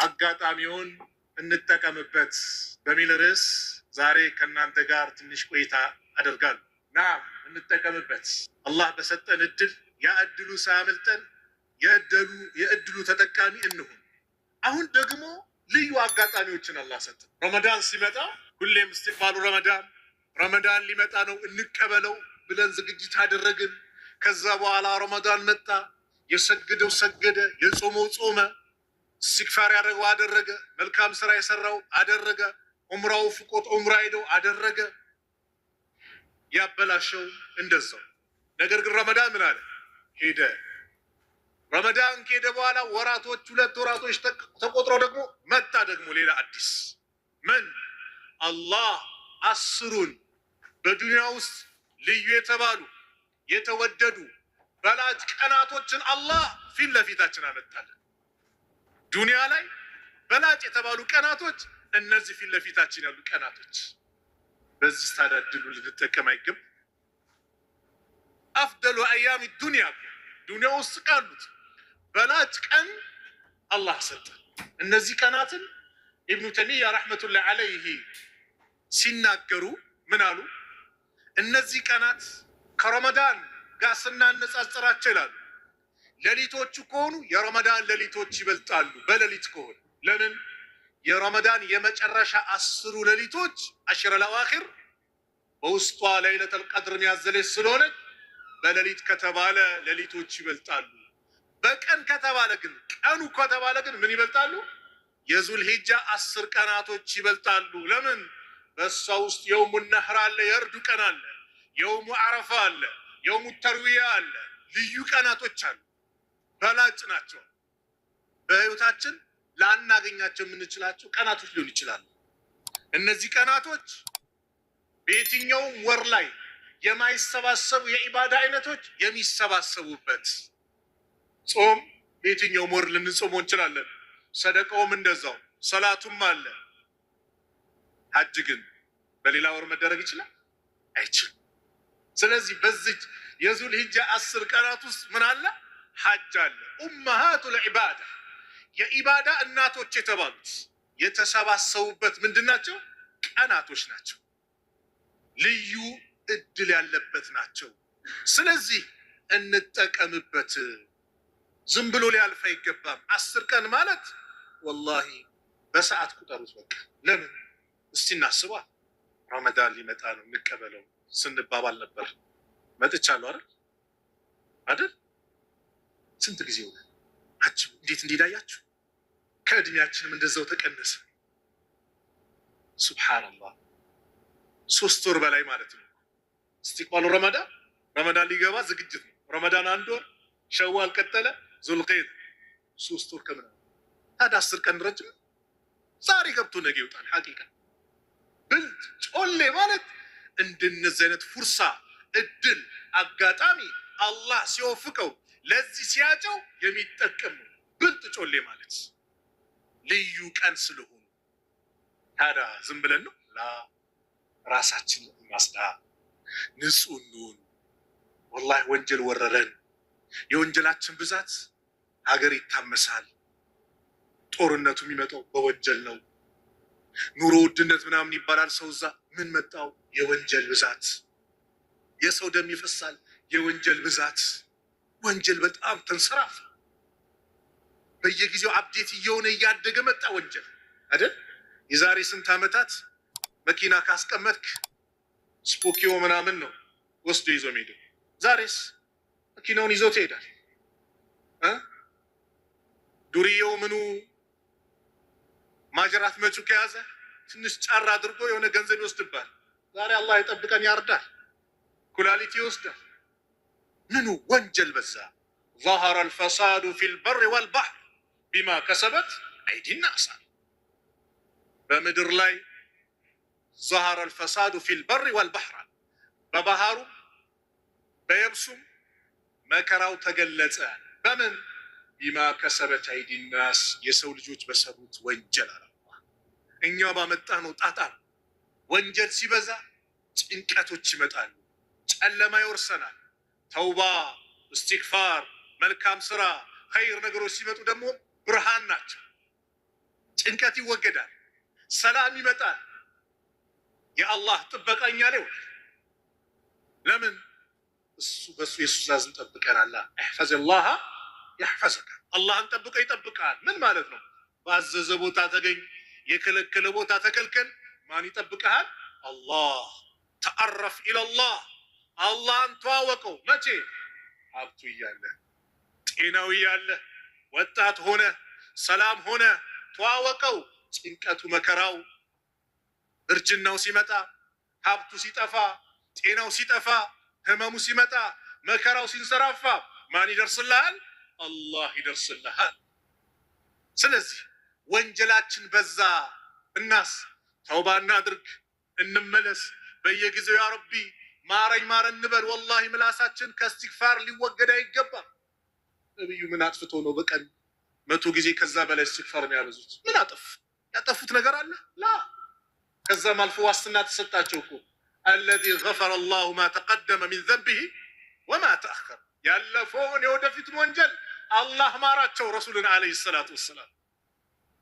አጋጣሚውን እንጠቀምበት በሚል ርዕስ ዛሬ ከእናንተ ጋር ትንሽ ቆይታ አደርጋለሁ። ናም እንጠቀምበት። አላህ በሰጠን እድል ያ እድሉ ሳያመልጠን የእድሉ ተጠቃሚ እንሁን። አሁን ደግሞ ልዩ አጋጣሚዎችን አላህ ሰጠን። ረመዳን ሲመጣ ሁሌም እስትቅባሉ ረመዳን ሊመጣ ነው እንቀበለው ብለን ዝግጅት አደረግን። ከዛ በኋላ ረመዳን መጣ። የሰገደው ሰገደ፣ የጾመው ጾመ፣ እስትግፋር ያደረገው አደረገ፣ መልካም ስራ የሰራው አደረገ፣ ዑምራው ፍቆት ዑምራ ሄደው አደረገ፣ ያበላሸው እንደዛው። ነገር ግን ረመዳን ምን አለ? ሄደ። ረመዳን ከሄደ በኋላ ወራቶች 2 ወራቶች ተቆጥረው ደግሞ መጣ ደግሞ ሌላ አዲስ ምን? አላህ 10ሩን በዱንያ ውስጥ ልዩ የተባሉ የተወደዱ በላጭ ቀናቶችን አላህ ፊት ለፊታችን አመጣለን። ዱንያ ላይ በላጭ የተባሉ ቀናቶች እነዚህ ፊት ለፊታችን ያሉ ቀናቶች። በዚህ ታዳድሉ ልንጠቀም አይገባ። አፍደሉ አያሚ ዱንያ ውስጥ ካሉት በላጭ ቀን አላህ ሰጠ። እነዚህ ቀናትን ኢብኑ ተይሚያ ረሕመቱላሂ ዐለይሂ ሲናገሩ ምን አሉ? እነዚህ ቀናት ከረመዳን ጋር ስናነጻጽራቸው ይላሉ ሌሊቶቹ ከሆኑ የረመዳን ሌሊቶች ይበልጣሉ በሌሊት ከሆነ። ለምን? የረመዳን የመጨረሻ 10ሩ ሌሊቶች አሽረል አዋኺር በውስጧ ለይለቱል ቀድርን ያዘለች ስለሆነ በሌሊት ከተባለ ሌሊቶች ይበልጣሉ። በቀን ከተባለ ግን ቀኑ ከተባለ ግን ምን ይበልጣሉ? የዙል ሂጃ 10 ቀናቶች ይበልጣሉ። ለምን? በሷ ውስጥ የውሙ ነህር አለ፣ የእርዱ ቀን አለ፣ የውሙ አረፋ አለ፣ የውሙ ተርዊያ አለ። ልዩ ቀናቶች አሉ፣ በላጭ ናቸው። በህይወታችን ላናገኛቸው የምንችላቸው ቀናቶች ሊሆኑ ይችላሉ። እነዚህ ቀናቶች በየትኛውም ወር ላይ የማይሰባሰቡ የኢባዳ አይነቶች የሚሰባሰቡበት። ጾም በየትኛውም ወር ልንጾመው እንችላለን። ሰደቃውም እንደዛው፣ ሰላቱም አለ። ሐጅ ግን በሌላ ወር መደረግ ይችላል? አይችልም። ስለዚህ በዚህ የዙል ሂጃ 10 ቀናት ውስጥ ምን አለ? ሐጅ አለ። ኡመሃቱል ዒባዳ የኢባዳ እናቶች የተባሉት የተሰባሰቡበት ምንድን ናቸው? ቀናቶች ናቸው። ልዩ እድል ያለበት ናቸው። ስለዚህ እንጠቀምበት። ዝም ብሎ ሊያልፍ አይገባም። 10 ቀን ማለት ወላሂ በሰዓት ቁጠሩት በቃ። ለምን? እስቲ እናስባ። ረመዳን ሊመጣ ነው እንቀበለው ስንባባል ነበር። መጥቻለሁ አይደል? ስንት ጊዜ ሆነ? አጅብ! እንዴት እንዲዳያችሁ ከእድሜያችንም እንደዛው ተቀነሰ። ሱብሃንአላህ 3 ወር በላይ ማለት ነው። እስቲቅባሉ ረመዳን ሊገባ ዝግጅት ነው። ረመዳን 1 ወር፣ ሸዋል ቀጠለ፣ ዙልቀይድ 3 ወር ከምናምን። ታዲያ 10 ቀን ረጅም። ዛሬ ገብቶ ነገ ይወጣል። ሐቂቃ ብልጥ ጮሌ ማለት እንደነዚህ አይነት ፉርሳ እድል አጋጣሚ አላህ ሲወፍቀው ለዚህ ሲያጨው የሚጠቀም ብልጥ ጮሌ ማለት ልዩ ቀን ስለሆኑ ታዲያ ዝም ብለን ነው? ራሳችን እናስዳ፣ ንጹህ እንሁን። ወላሂ ወንጀል ወረረን። የወንጀላችን ብዛት ሀገር ይታመሳል። ጦርነቱ የሚመጣው በወንጀል ነው። ኑሮ ውድነት ምናምን ይባላል። ሰው እዛ ምን መጣው? የወንጀል ብዛት። የሰው ደም ይፈሳል። የወንጀል ብዛት። ወንጀል በጣም ተንሰራፋ። በየጊዜው አፕዴት እየሆነ እያደገ መጣ ወንጀል አይደል? የዛሬ ስንት ዓመታት መኪና ካስቀመጥክ ስፖኪዮ ምናምን ነው ወስዶ ይዞ ሄደ። ዛሬስ መኪናውን ይዞ ትሄዳል። ዱርዬው ምኑ ማጀራት መቹ ከያዘ ትንሽ ጫራ አድርጎ የሆነ ገንዘብ ይወስድባል። ዛሬ አላህ ይጠብቀን ያርዳል፣ ኩላሊት ይወስዳል። ምኑ ወንጀል በዛ። ظهر الفساد في البر والبحر بما كسبت أيدي الناس። በምድር ላይ ظهر الفساد في البر والبحر በባህሩ በየብሱም መከራው ተገለጸ። በምን? بما كسبت أيدي الناس የሰው ልጆች በሰሩት ወንጀል አለ። እኛ ባመጣነው ጣጣ ወንጀል ሲበዛ ጭንቀቶች ይመጣሉ፣ ጨለማ ይወርሰናል። ተውባ፣ እስትግፋር፣ መልካም ስራ፣ ኸይር ነገሮች ሲመጡ ደግሞ ብርሃን ናቸው። ጭንቀት ይወገዳል፣ ሰላም ይመጣል። የአላህ ጥበቃኛ ነው። ለምን? እሱ በሱ የሱ ትእዛዝን ጠብቀናል። احفظ الله يحفظك አላህን ጠብቀ ይጠብቃል። ምን ማለት ነው? ባዘዘ ቦታ ተገኝ፣ የከለከለ ቦታ ተከልከል። ማን ይጠብቀሃል? አላህ። ተዓረፍ ኢለላህ አላህን ተዋወቀው። መቼ? ሀብቱ እያለ፣ ጤናው እያለ፣ ወጣት ሆነ፣ ሰላም ሆነ ተዋወቀው። ጭንቀቱ መከራው እርጅናው ሲመጣ፣ ሀብቱ ሲጠፋ፣ ጤናው ሲጠፋ፣ ህመሙ ሲመጣ፣ መከራው ሲንሰራፋ ማን ይደርስልሃል? አላህ ይደርስልሃል። ስለዚህ ወንጀላችን በዛ፣ እናስ ተውባ እናድርግ፣ እንመለስ። በየጊዜው ያ ረቢ ማረኝ ማረን እንበል። ወላሂ ምላሳችን ከእስትግፋር ሊወገድ አይገባም። ነብዩ ምን አጥፍቶ ነው በቀን 100 ጊዜ ከዛ በላይ እስትግፋር ነው ያበዙት? ምን አጠፉ? ያጠፉት ነገር አለ? ላ ከዛም አልፎ ዋስትና ተሰጣቸው እኮ አለዚ ገፈረ አላሁ ማ ተቀደመ ሚን ዘንቢሂ ወማ ተአኸር። ያለፈውን የወደፊቱን ወንጀል አላህ ማራቸው ረሱልን ዓለይሂ ሰላቱ ወሰላም።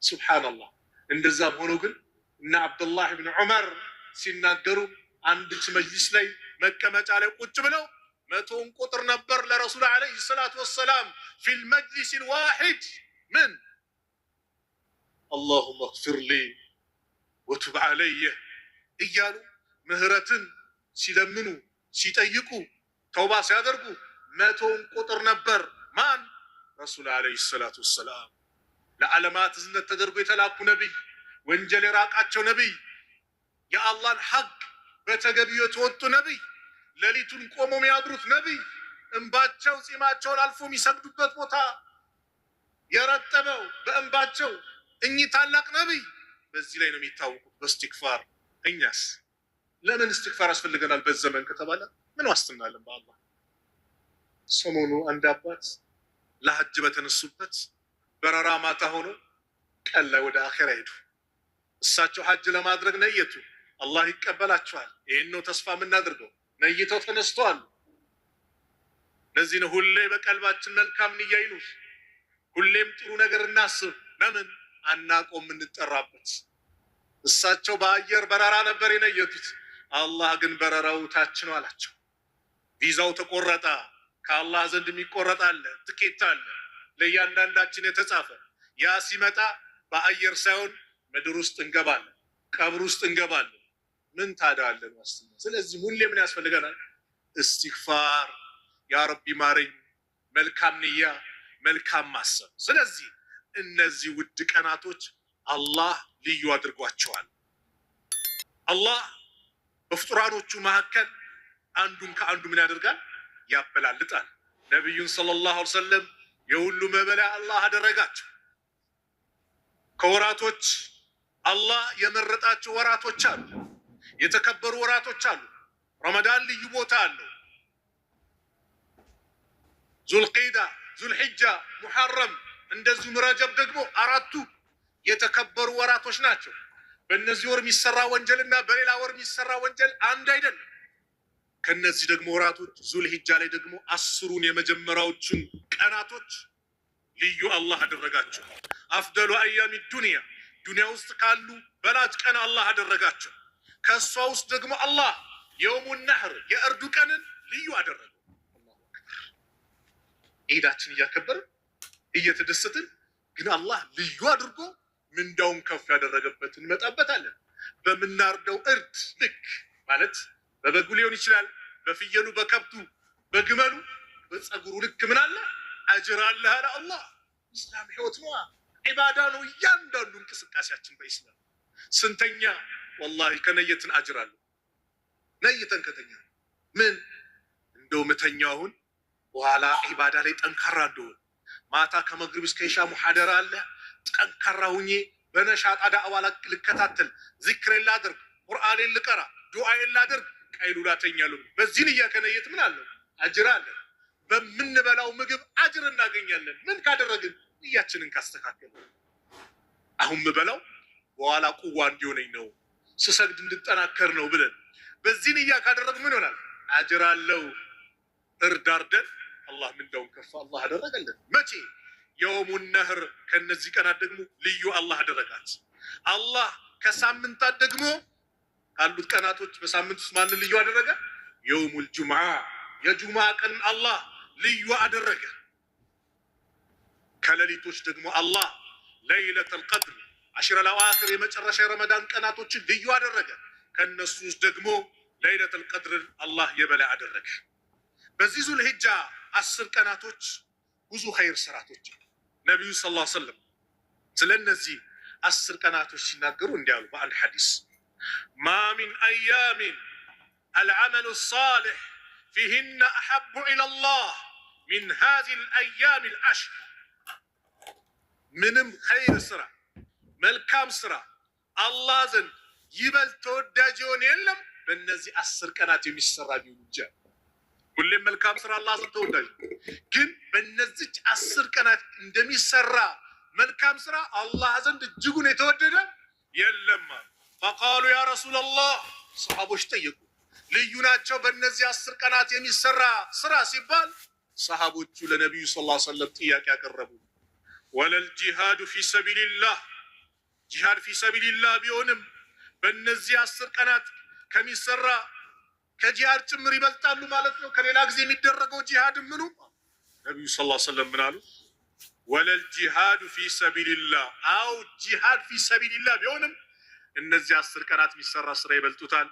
ሱብሓነላህ። እንደዛም ሆኖ ግን እነ አብዱላህ ብን ዑመር ሲናገሩ አንድች መጅሊስ ላይ መቀመጫ ላይ ቁጭ ብለው 100ን ቁጥር ነበር ለረሱል ዓለይሂ ሰላቱ ወሰላም ፊል መጅሊስ ዋሂድ ምን አላሁመ እግፊር ሊ ወቱብ ዓለየ እያሉ ምህረትን ሲለምኑ ሲጠይቁ ተውባ ሲያደርጉ 100ን ቁጥር ነበር። ማን? ረሱል ዓለይሂ ሰላቱ ወሰላም። ለዓለማት እዝነት ተደርጎ የተላኩ ነቢይ፣ ወንጀል የራቃቸው ነቢይ፣ የአላህን ሐቅ በተገቢው የተወጡ ነቢይ፣ ሌሊቱን ቆመው የሚያድሩት ነቢይ፣ እንባቸው ጺማቸውን አልፎ የሚሰግዱበት ቦታ የረጠበው በእንባቸው እኚህ ታላቅ ነቢይ በዚህ ላይ ነው የሚታወቁት፣ በእስትግፋር። እኛስ ለምን እስትግፋር ያስፈልገናል በዘመን ከተባለ ምን ዋስትና አለን በአላህ? ሰሞኑ አንድ አባት ለሐጅ በተነሱበት በረራ ማታ ሆኖ ቀን ላይ ወደ አኼራ ሄዱ። እሳቸው ሐጅ ለማድረግ ነየቱ። አላህ ይቀበላቸዋል። ይህን ነው ተስፋ የምናደርገው። ነይተው ተነስተዋል። ለዚህ ነው ሁሌ በቀልባችን መልካም ንያ ይኑር፣ ሁሌም ጥሩ ነገር እናስብ። ለምን አናቆም የምንጠራበት። እሳቸው በአየር በረራ ነበር የነየቱት። አላህ ግን በረራው ታች ነው አላቸው። ቪዛው ተቆረጠ። ከአላህ ዘንድ የሚቆረጥ አለ፣ ትኬት አለ ለእያንዳንዳችን የተጻፈ። ያ ሲመጣ በአየር ሳይሆን ምድር ውስጥ እንገባለን፣ ቀብር ውስጥ እንገባለን። ምን ታዲያ አለን ዋስትና? ስለዚህ ሁሌ ምን ያስፈልገናል? እስትግፋር፣ ያ ረቢ ማረኝ፣ መልካም ንያ፣ መልካም ማሰብ። ስለዚህ እነዚህ ውድ ቀናቶች አላህ ልዩ አድርጓቸዋል። አላህ በፍጡራኖቹ መካከል አንዱን ከአንዱ ምን ያደርጋል? ያበላልጣል። ነቢዩን ሰለላሁ ዐለይሂ ወሰለም የሁሉ መበላ አላህ አደረጋቸው። ከወራቶች አላህ የመረጣቸው ወራቶች አሉ፣ የተከበሩ ወራቶች አሉ። ረመዳን ልዩ ቦታ አለው። ዙልቂዳ፣ ዙልሒጃ፣ ሙሐረም እንደዚሁም ረጀብ ደግሞ አራቱ የተከበሩ ወራቶች ናቸው። በእነዚህ ወር የሚሰራ ወንጀልና በሌላ ወር የሚሰራ ወንጀል አንድ አይደለም። ከነዚህ ደግሞ ወራቶች ዙልሒጃ ላይ ደግሞ 10ሩን የመጀመሪያዎቹን ቀናቶች ልዩ አላህ አደረጋቸው። አፍደሉ አያሚ ዱንያ፣ ዱንያ ውስጥ ካሉ በላጭ ቀን አላህ አደረጋቸው። ከእሷ ውስጥ ደግሞ አላህ የውሙን ነህር የእርዱ ቀንን ልዩ አደረገው። ኢዳችን እያከበርን እየተደሰትን ግን አላህ ልዩ አድርጎ ምንዳውን ከፍ ያደረገበት እንመጣበታለን። በምናርደው እርድ ልክ ማለት በበጉ ሊሆን ይችላል፣ በፍየሉ፣ በከብቱ፣ በግመሉ፣ በፀጉሩ ልክ ምን አለ? አጅር አለ አለ አላህ። ኢስላም ህይወት ነው፣ ዒባዳ ነው። እያንዳንዱ እንቅስቃሴያችን በኢስላም ስንተኛ ወላሂ ከነየትን አጅር አለ። ነይተን ከተኛ ምን እንደው ምተኛውን በኋላ ዒባዳ ላይ ጠንካራ እንደሆነ ማታ ከመግሪብ እስከ ኢሻ ሙሐደራ አለ። ጠንካራ ሁኜ በነሻጣ ዳዕዋ ልከታተል፣ ዚክሬን ላድርግ፣ ቁርአኔን ልቀራ፣ ዱዓዬን ላድርግ፣ ቀይሉላ ተኛለሁ። በዚህ ንያ ከነየት ምን አለ? አጅር አለ። በምንበላው ምግብ አጅር እናገኛለን። ምን ካደረግን? ንያችንን ካስተካከል። አሁን ምበላው በኋላ ቁዋ እንዲሆነኝ ነው፣ ስሰግድ እንድጠናከር ነው ብለን በዚህ ንያ ካደረግን ምን ይሆናል? አጅር አለው። እርዳርደን አላህ ምንዳውን ከፍ አላህ አደረገልን። መቼ? የውሙን ነህር ከነዚህ ቀናት ደግሞ ልዩ አላህ አደረጋት። አላህ ከሳምንታት ደግሞ ካሉት ቀናቶች በሳምንት ውስጥ ማንን ልዩ አደረገ? የውሙል ጁምዓ የጁምዓ ቀን አላህ ልዩ አደረገ። ከሌሊቶች ደግሞ አላህ ለይለቱል ቀድር አሽረል አዋኺር የመጨረሻ የረመዳን ቀናቶችን ልዩ አደረገ። ከነሱ ውስጥ ደግሞ ለይለቱል ቀድር አላህ የበላይ አደረገ። በዚህ ዙል ሂጃ 10 ቀናቶች ብዙ ኸይር ስራቶች ነብዩ ሰለላሁ ዐለይሂ ወሰለም ስለነዚህ 10 ቀናቶች ሲናገሩ እንዲያሉ በአንድ ሐዲስ ማ ሚን አያሚን አልዓመሉ ሷሊህ ፊህነ አሐቡ ኢለላህ ሚን ሃዚሂል አያሚል ዐሽር ምንም ኸይር ስራ መልካም ስራ አላህ ዘንድ ይበልጥ ተወዳጅ የሆነ የለም በእነዚህ 10 ቀናት የሚሰራ ቢሆን እንጂ። ሁሌም መልካም ስራ አላህ ዘንድ ተወዳጅ ግን በእነዚህ 10 ቀናት እንደሚሰራ መልካም ስራ አላህ ዘንድ እጅጉን የተወደደ የለም። ፈቃሉ ያ ረሱላላህ ሰሃቦች ጠየቁ ልዩ ናቸው በእነዚህ 10 ቀናት የሚሰራ ስራ ሲባል ሰሃቦቹ ለነብዩ ሰለላሁ ዐለይሂ ወሰለም ጥያቄ ያቀረቡ ወለል ጂሃዱ ፊ ሰቢልላህ ጂሃድ ፊ ሰቢልላህ ቢሆንም በእነዚህ 10 ቀናት ከሚሰራ ከጂሃድ ጭምር ይበልጣሉ ማለት ነው ከሌላ ጊዜ የሚደረገው ጂሃድ ምኑ? ነብዩ ሰለላሁ ዐለይሂ ወሰለም ምን አሉ? ወለል ጂሃዱ ፊ ሰቢልላህ አው ጂሃድ ፊ ሰቢልላህ ቢሆንም እነዚህ 10 ቀናት የሚሰራ ስራ ይበልጡታል።